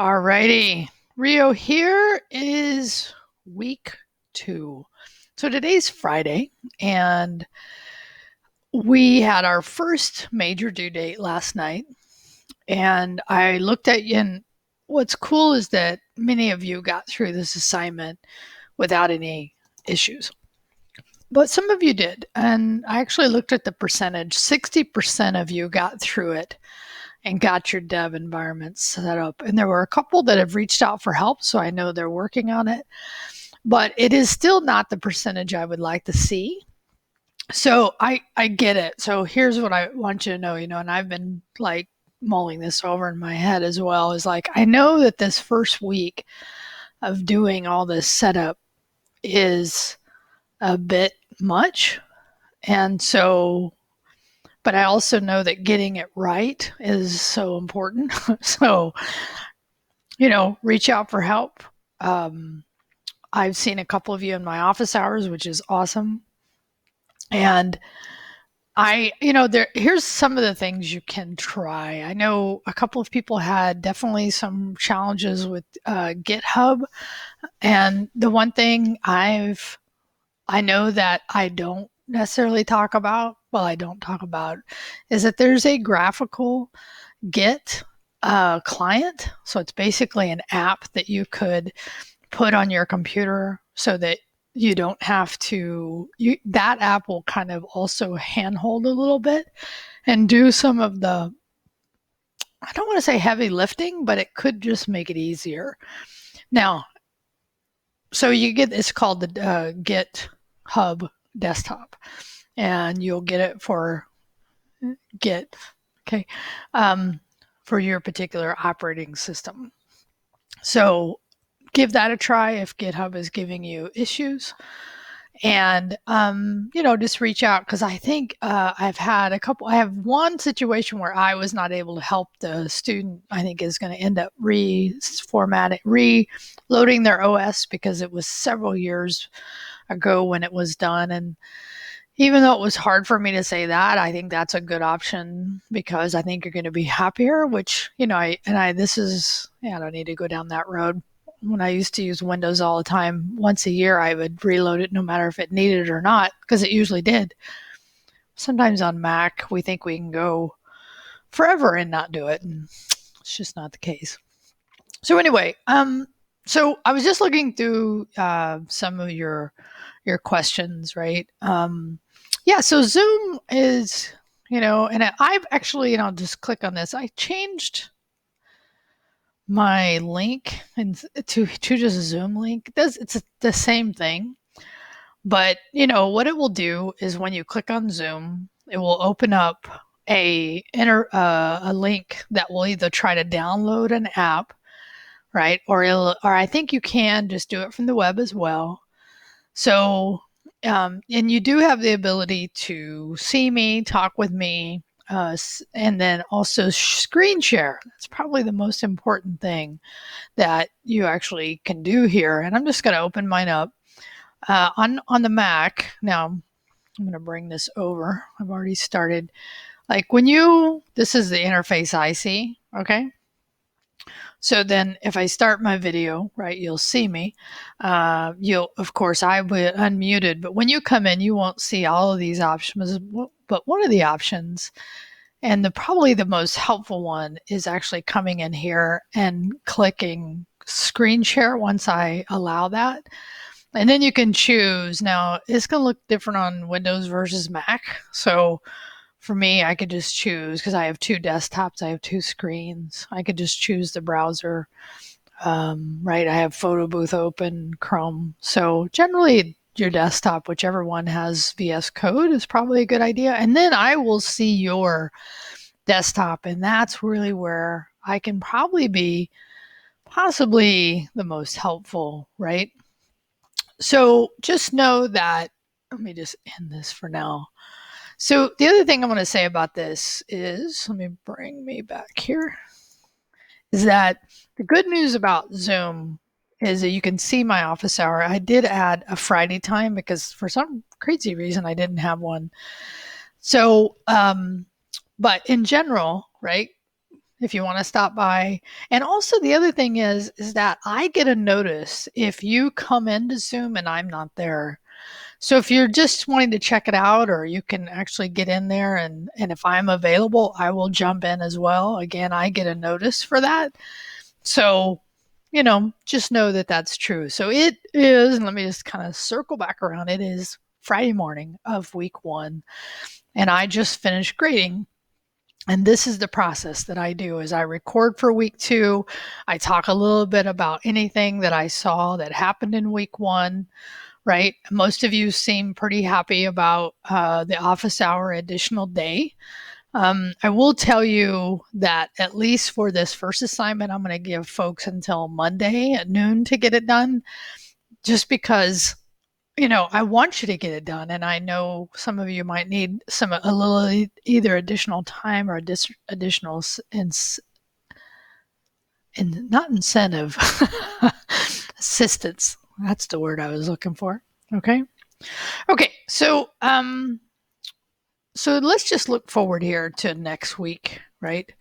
Alrighty, Rio, here is week 2. So today's Friday, and we had our first major due date last night. And I looked at you, and what's cool is that many of you got through this assignment without any issues. But some of you did. And I actually looked at the percentage. 60% of you got through it and got your dev environment set up. And there were a couple that have reached out for help, so I know they're working on it. But it is still not the percentage I would like to see. So I get it. So here's what I want you to know, and I've been like mulling this over in my head as well, is like, I know that this first week of doing all this setup is a bit much. And so, but I also know that getting it right is so important. So, reach out for help. I've seen a couple of you in my office hours, which is awesome. And here's some of the things you can try. I know a couple of people had definitely some challenges with GitHub. And the one thing I know that I don't necessarily talk about, is that there's a graphical Git client. So it's basically an app that you could put on your computer so that you don't have to, that app will kind of also handhold a little bit and do some of the, I don't want to say heavy lifting, but it could just make it easier. Now, so you get, it's called the GitHub desktop, and you'll get it for Git, okay, for your particular operating system. So give that a try if GitHub is giving you issues. And, just reach out, because I think I have one situation where I was not able to help the student. I think is going to end up reloading their OS, because it was several years ago when it was done. And even though it was hard for me to say that, I think that's a good option, because I think you're going to be happier, which, I don't need to go down that road. When I used to use Windows all the time, once a year I would reload it no matter if it needed it or not, because it usually did. Sometimes on Mac, we think we can go forever and not do it, and it's just not the case. So anyway, so I was just looking through some of your questions, right? So Zoom is, and I've actually, I'll just click on this. I changed my link and to just a Zoom link. It's the same thing, but what it will do is when you click on Zoom, it will open up a link that will either try to download an app, right, or I think you can just do it from the web as well. So, and you do have the ability to see me, talk with me, and then also screen share. That's probably the most important thing that you actually can do here. And I'm just going to open mine up on the Mac. Now, I'm going to bring this over. I've already started. Like this is the interface I see, okay? So then if I start my video, right, you'll see me. Of course, I will unmuted, but when you come in, you won't see all of these options. But one of the options, and probably the most helpful one, is actually coming in here and clicking screen share once I allow that. And then you can choose. Now, it's going to look different on Windows versus Mac. So for me, I could just choose, because I have 2 desktops, I have 2 screens. I could just choose the browser, right? I have Photo Booth open, Chrome. So generally, your desktop, whichever one has VS Code, is probably a good idea. And then I will see your desktop, and that's really where I can probably be possibly the most helpful, right? So just know that, let me just end this for now. So the other thing I want to say about this is, let me bring me back here, is that the good news about Zoom is that you can see my office hour. I did add a Friday time because for some crazy reason I didn't have one. So, but in general, right, if you want to stop by. And also the other thing is that I get a notice if you come into Zoom and I'm not there. So if you're just wanting to check it out, or you can actually get in there, and if I'm available, I will jump in as well. Again, I get a notice for that. So, just know that that's true. So it is, and let me just kind of circle back around. It is Friday morning of week 1, and I just finished grading. And this is the process that I do is I record for week 2. I talk a little bit about anything that I saw that happened in week 1, right? Most of you seem pretty happy about the office hour additional day. I will tell you that at least for this first assignment, I'm going to give folks until Monday at noon to get it done, just because, I want you to get it done. And I know some of you might need a little either additional time or additional not incentive, assistance. That's the word I was looking for. Okay. Okay. So let's just look forward here to next week, right?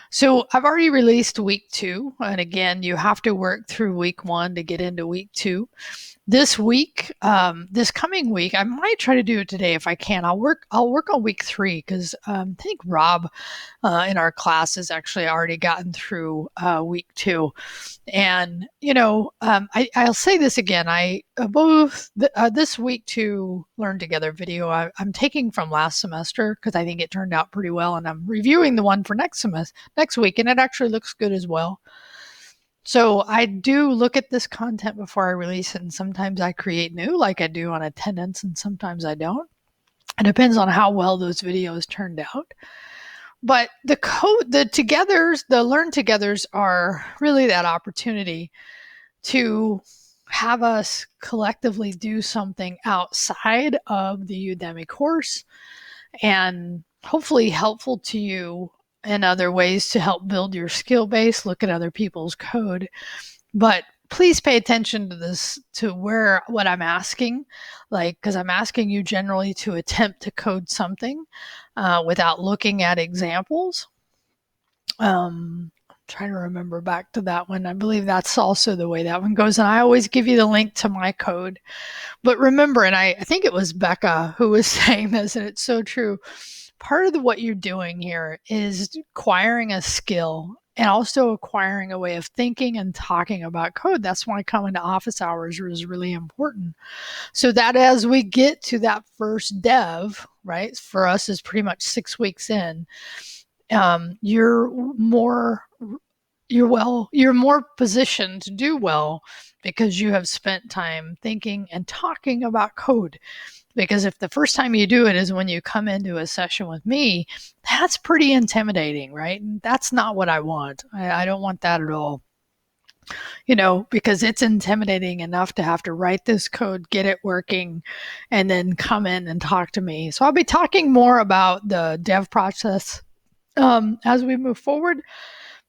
So I've already released week 2. And again, you have to work through week 1 to get into week 2. This week, this coming week, I might try to do it today if I can. I'll work on week 3 because I think Rob in our class has actually already gotten through week 2. And I'll say this again. This week 2 Learn Together video I'm taking from last semester because I think it turned out pretty well, and I'm reviewing the one for next week, and it actually looks good as well. So I do look at this content before I release it, and sometimes I create new, like I do on attendance, and sometimes I don't. It depends on how well those videos turned out. But the Learn Togethers are really that opportunity to have us collectively do something outside of the Udemy course, and hopefully helpful to you in other ways to help build your skill base, look at other people's code. But please pay attention to this, to what I'm asking, because I'm asking you generally to attempt to code something without looking at examples. I'm trying to remember back to that one. I believe that's also the way that one goes. And I always give you the link to my code. But remember, and I think it was Becca who was saying this, and it's so true. Part of what you're doing here is acquiring a skill and also acquiring a way of thinking and talking about code. That's why coming to office hours is really important. So that as we get to that first dev, right, for us is pretty much 6 weeks in, you're more positioned to do well because you have spent time thinking and talking about code. Because if the first time you do it is when you come into a session with me, that's pretty intimidating, right? And that's not what I want. I don't want that at all. Because it's intimidating enough to have to write this code, get it working, and then come in and talk to me. So I'll be talking more about the dev process as we move forward.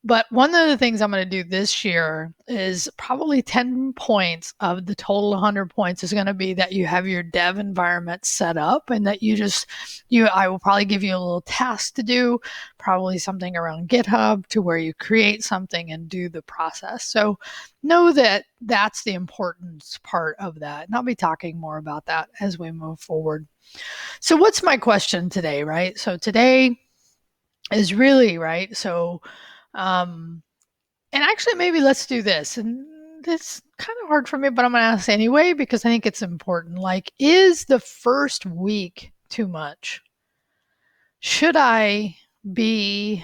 But one of the things I'm going to do this year is probably 10 points of the total 100 points is going to be that you have your dev environment set up, and that I will probably give you a little task to do, probably something around GitHub to where you create something and do the process. So know that that's the importance part of that. And I'll be talking more about that as we move forward. So what's my question today, right? So today is really, right? So, and actually, maybe let's do this. And it's kind of hard for me, but I'm going to ask anyway because I think it's important. Is the first week too much? Should I maybe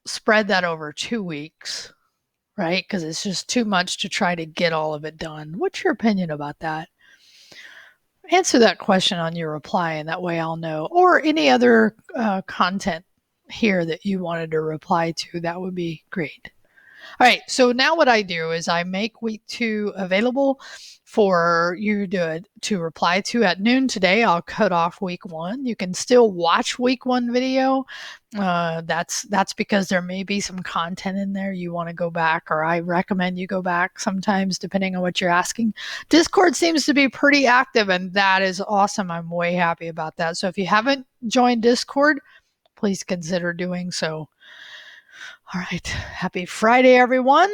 spread that over 2 weeks, right? Because it's just too much to try to get all of it done. What's your opinion about that? Answer that question on your reply, and that way I'll know. Or any other content here that you wanted to reply to, that would be great. All right, so now what I do is I make week 2 available for you to reply to at noon today. I'll cut off week 1. You can still watch week 1 video. That's because there may be some content in there you want to go back, or I recommend you go back sometimes depending on what you're asking. Discord seems to be pretty active, and that is awesome. I'm way happy about that. So if you haven't joined Discord, please consider doing so. All right. Happy Friday, everyone.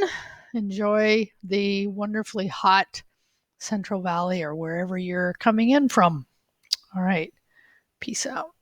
Enjoy the wonderfully hot Central Valley or wherever you're coming in from. All right. Peace out.